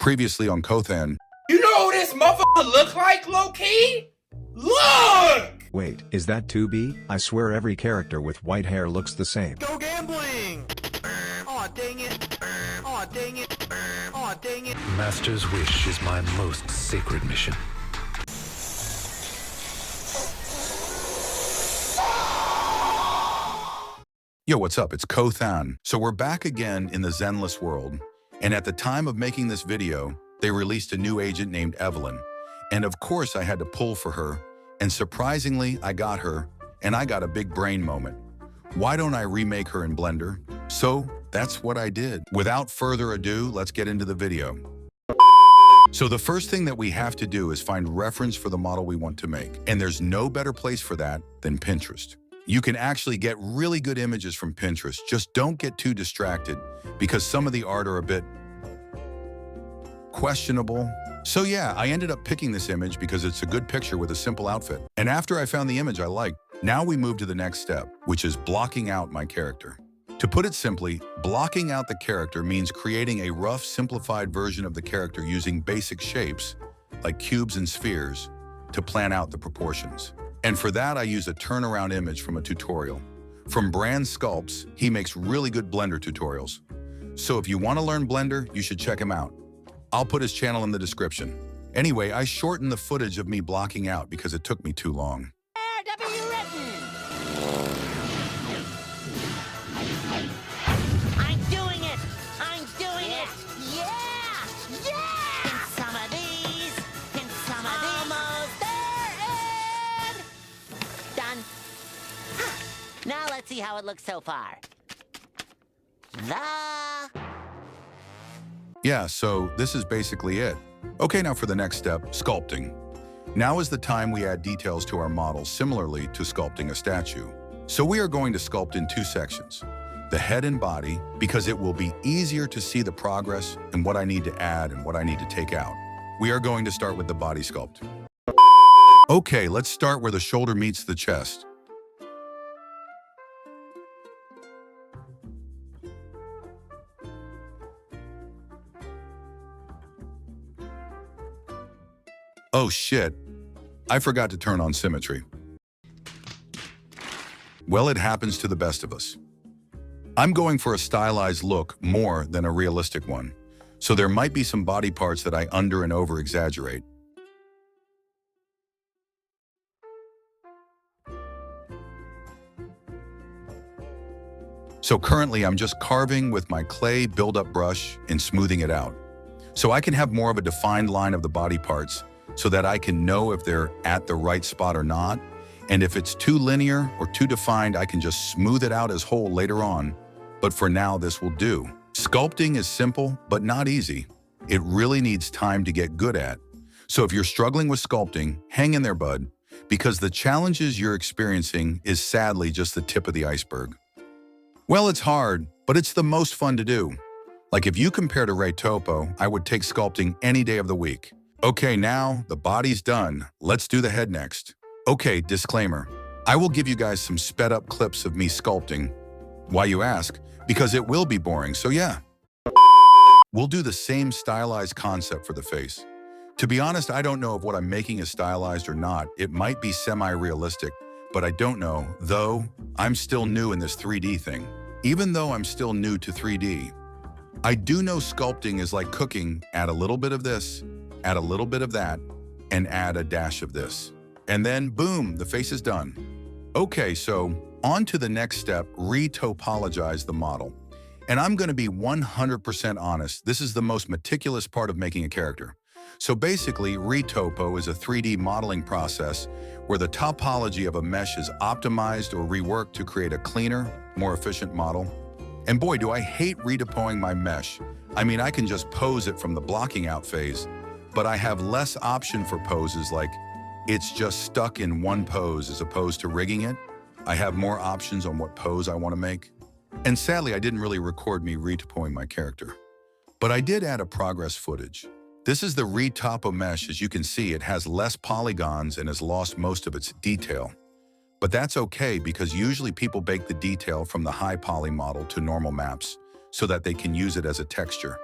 Previously on Kothan. You know who this motherfucker look like, low-key? Look! Wait, is that 2B? I swear every character with white hair looks the same. Go gambling! Aw, dang it. Aw, dang it. Aw, dang it. Master's wish is my most sacred mission. Yo, what's up? It's Kothan. So we're back again in the Zenless world, and at the time of making this video, they released a new agent named Evelyn. And of course I had to pull for her, and surprisingly I got her, and I got a big brain moment. Why don't I remake her in Blender? So that's what I did. Without further ado, let's get into the video. So the first thing that we have to do is find reference for the model we want to make, and there's no better place for that than Pinterest. You can actually get really good images from Pinterest. Just don't get too distracted because some of the art are a bit questionable. So yeah, I ended up picking this image because it's a good picture with a simple outfit. And after I found the image I liked, now we move to the next step, which is blocking out my character. To put it simply, blocking out the character means creating a rough, simplified version of the character using basic shapes, like cubes and spheres, to plan out the proportions. And for that, I use a turnaround image from a tutorial. From Brand Sculpts, he makes really good Blender tutorials. So if you want to learn Blender, you should check him out. I'll put his channel in the description. Anyway, I shortened the footage of me blocking out because it took me too long. I'm doing it! I'm doing it! Yeah! Yeah! And some of these, and some of these. Almost there, and done. Now let's see how it looks so far. Yeah, so this is basically it. Okay, now for the next step, sculpting. Now is the time we add details to our model similarly to sculpting a statue. So we are going to sculpt in two sections, the head and body, because it will be easier to see the progress and what I need to add and what I need to take out. We are going to start with the body sculpt. Okay, let's start where the shoulder meets the chest. Oh shit, I forgot to turn on symmetry. Well, it happens to the best of us. I'm going for a stylized look more than a realistic one, so there might be some body parts that I under and over exaggerate. So currently I'm just carving with my clay build-up brush and smoothing it out, so I can have more of a defined line of the body parts so that I can know if they're at the right spot or not. And if it's too linear or too defined, I can just smooth it out as whole later on. But for now, this will do. Sculpting is simple, but not easy. It really needs time to get good at. So if you're struggling with sculpting, hang in there, bud, because the challenges you're experiencing is sadly just the tip of the iceberg. Well, it's hard, but it's the most fun to do. Like if you compare to Ray Topo, I would take sculpting any day of the week. Okay, now the body's done. Let's do the head next. Okay, disclaimer. I will give you guys some sped up clips of me sculpting. Why, you ask? Because it will be boring, so yeah. We'll do the same stylized concept for the face. To be honest, I don't know if what I'm making is stylized or not. It might be semi-realistic, but I don't know, though I'm still new in this 3D thing. Even though I'm still new to 3D, I do know sculpting is like cooking. Add a little bit of this, add a little bit of that, and add a dash of this. And then boom, the face is done. Okay, so on to the next step, retopologize the model. And I'm gonna be 100% honest, this is the most meticulous part of making a character. So basically, retopo is a 3D modeling process where the topology of a mesh is optimized or reworked to create a cleaner, more efficient model. And boy, do I hate retopoing my mesh. I mean, I can just pose it from the blocking out phase, but I have less option for poses, like it's just stuck in one pose as opposed to rigging it. I have more options on what pose I want to make. And sadly, I didn't really record me retopoing my character. But I did add a progress footage. This is the retopo mesh. As you can see, it has less polygons and has lost most of its detail. But that's okay because usually people bake the detail from the high poly model to normal maps so that they can use it as a texture.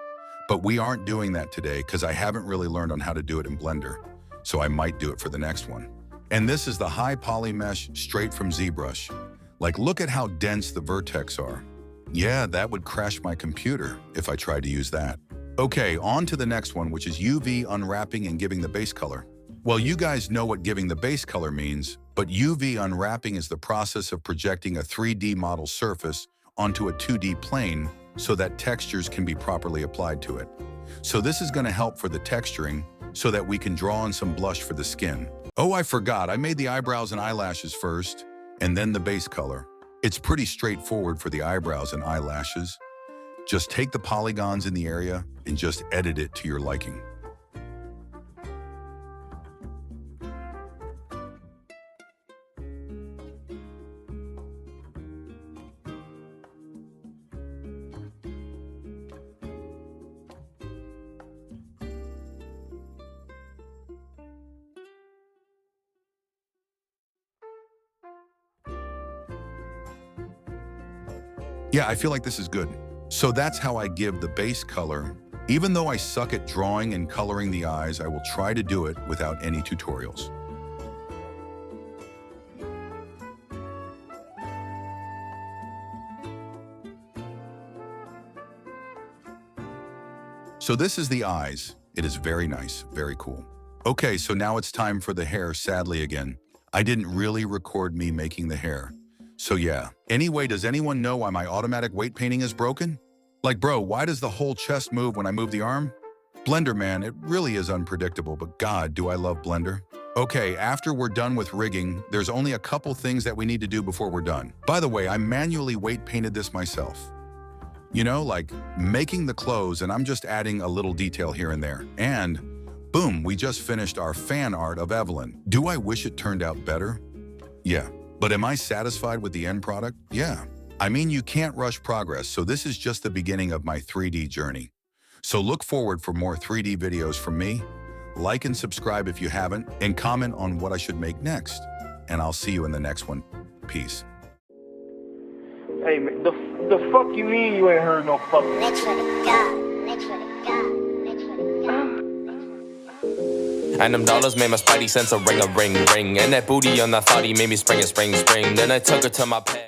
But we aren't doing that today because I haven't really learned on how to do it in Blender, so I might do it for the next one. And this is the high poly mesh straight from ZBrush. Like, look at how dense the vertex are. Yeah, that would crash my computer if I tried to use that. Okay, on to the next one, which is UV unwrapping and giving the base color. Well, you guys know what giving the base color means, but UV unwrapping is the process of projecting a 3D model surface onto a 2D plane so that textures can be properly applied to it. So this is going to help for the texturing so that we can draw on some blush for the skin. Oh, I forgot, I made the eyebrows and eyelashes first, and then the base color. It's pretty straightforward for the eyebrows and eyelashes. Just take the polygons in the area and just edit it to your liking. Yeah, I feel like this is good. So that's how I give the base color. Even though I suck at drawing and coloring the eyes, I will try to do it without any tutorials. So this is the eyes. It is very nice, very cool. Okay, so now it's time for the hair, sadly again. I didn't really record me making the hair. So yeah. Anyway, does anyone know why my automatic weight painting is broken? Like, bro, why does the whole chest move when I move the arm? Blender, man, it really is unpredictable, but God, do I love Blender. Okay, after we're done with rigging, there's only a couple things that we need to do before we're done. By the way, I manually weight painted this myself. You know, like making the clothes, and I'm just adding a little detail here and there. And boom, we just finished our fan art of Evelyn. Do I wish it turned out better? Yeah. But am I satisfied with the end product? Yeah. I mean, you can't rush progress, so this is just the beginning of my 3D journey. So look forward for more 3D videos from me. Like and subscribe if you haven't, and comment on what I should make next. And I'll see you in the next one. Peace. Hey, man, the fuck you mean you ain't heard no fucking... Literally go. Literally go. Literally go. And them dollars made my spidey sense a ring, and that booty on that thotty made me spring. Then I took her to my pad.